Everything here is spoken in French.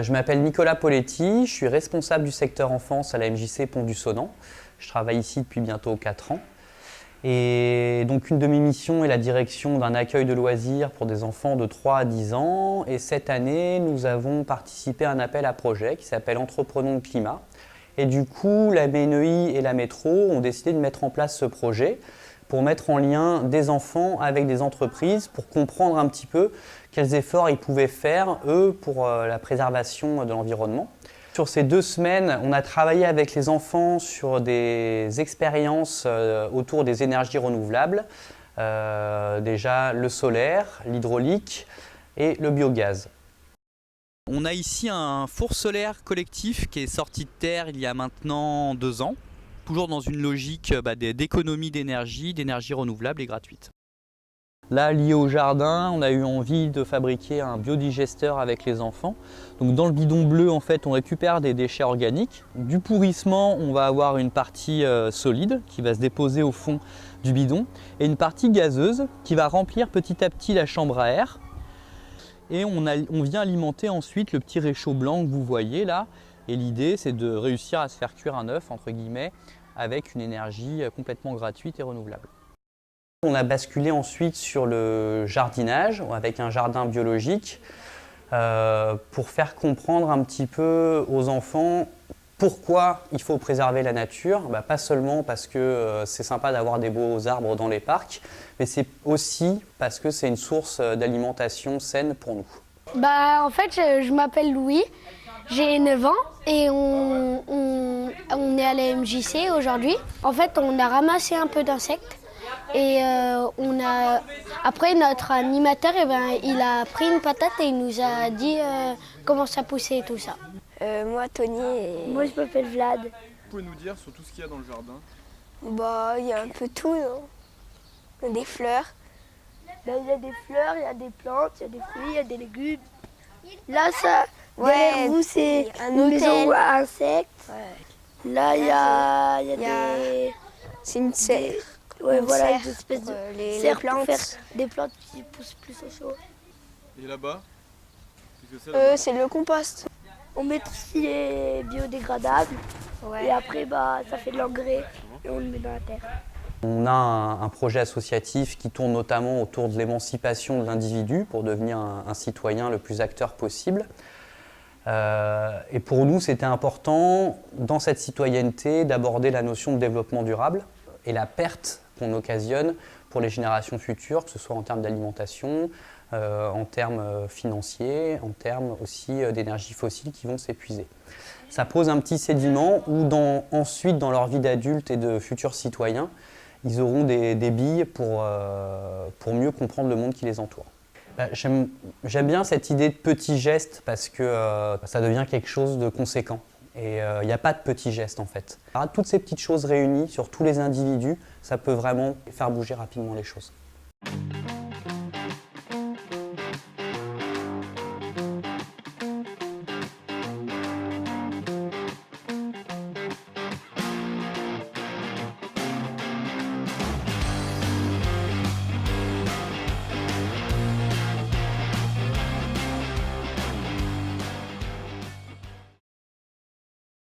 Je m'appelle Nicolas Poletti, je suis responsable du secteur enfance à la MJC Pont-du-Sonant. Je travaille ici depuis bientôt 4 ans. Et donc une de mes missions est la direction d'un accueil de loisirs pour des enfants de 3 à 10 ans. Et cette année, nous avons participé à un appel à projet qui s'appelle Entreprenons le climat. Et du coup, la BNEI et la métro ont décidé de mettre en place ce projet pour mettre en lien des enfants avec des entreprises, pour comprendre un petit peu quels efforts ils pouvaient faire, eux, pour la préservation de l'environnement. Sur ces 2 semaines, on a travaillé avec les enfants sur des expériences autour des énergies renouvelables, déjà le solaire, l'hydraulique et le biogaz. On a ici un four solaire collectif qui est sorti de terre il y a maintenant 2 ans, toujours dans une logique d'économie d'énergie renouvelable et gratuite. Là, lié au jardin, on a eu envie de fabriquer un biodigesteur avec les enfants. Donc dans le bidon bleu, en fait, on récupère des déchets organiques. Du pourrissement, on va avoir une partie solide qui va se déposer au fond du bidon et une partie gazeuse qui va remplir petit à petit la chambre à air. Et on vient alimenter ensuite le petit réchaud blanc que vous voyez là. Et l'idée, c'est de réussir à se faire cuire un œuf, entre guillemets, avec une énergie complètement gratuite et renouvelable. On a basculé ensuite sur le jardinage avec un jardin biologique pour faire comprendre un petit peu aux enfants pourquoi il faut préserver la nature. Pas seulement parce que c'est sympa d'avoir des beaux arbres dans les parcs, mais c'est aussi parce que c'est une source d'alimentation saine pour nous. En fait, je m'appelle Louis, j'ai 9 ans et on est à la MJC aujourd'hui. En fait, on a ramassé un peu d'insectes. Et après notre animateur, il a pris une patate et il nous a dit comment ça poussait et tout ça. Moi, Tony et... Moi, je m'appelle Vlad. Vous pouvez nous dire sur tout ce qu'il y a dans le jardin? il y a un peu tout, non? Il y a des fleurs. Il y a des fleurs, il y a des plantes, il y a des fruits, il y a des légumes. Là, ça, derrière vous, c'est une maison à insectes. Ouais. Là, il y a des... C'est une serre. Ouais, voilà, serre des espèces de les serres plantes. pour faire des plantes qui poussent plus au chaud. Et là-bas? Qu'est-ce que c'est là-bas? C'est le compost. On met tout ce qui est biodégradable et après ça fait de l'engrais et on le met dans la terre. On a un projet associatif qui tourne notamment autour de l'émancipation de l'individu pour devenir un citoyen le plus acteur possible. Et pour nous, c'était important, dans cette citoyenneté, d'aborder la notion de développement durable et la perte qu'on occasionne pour les générations futures, que ce soit en termes d'alimentation, en termes financiers, en termes aussi d'énergie fossile qui vont s'épuiser. Ça pose un petit sédiment où ensuite, dans leur vie d'adulte et de futurs citoyens, ils auront des billes pour mieux comprendre le monde qui les entoure. J'aime bien cette idée de petits gestes parce que ça devient quelque chose de conséquent. Et il n'y a pas de petits gestes en fait. Toutes ces petites choses réunies sur tous les individus, ça peut vraiment faire bouger rapidement les choses.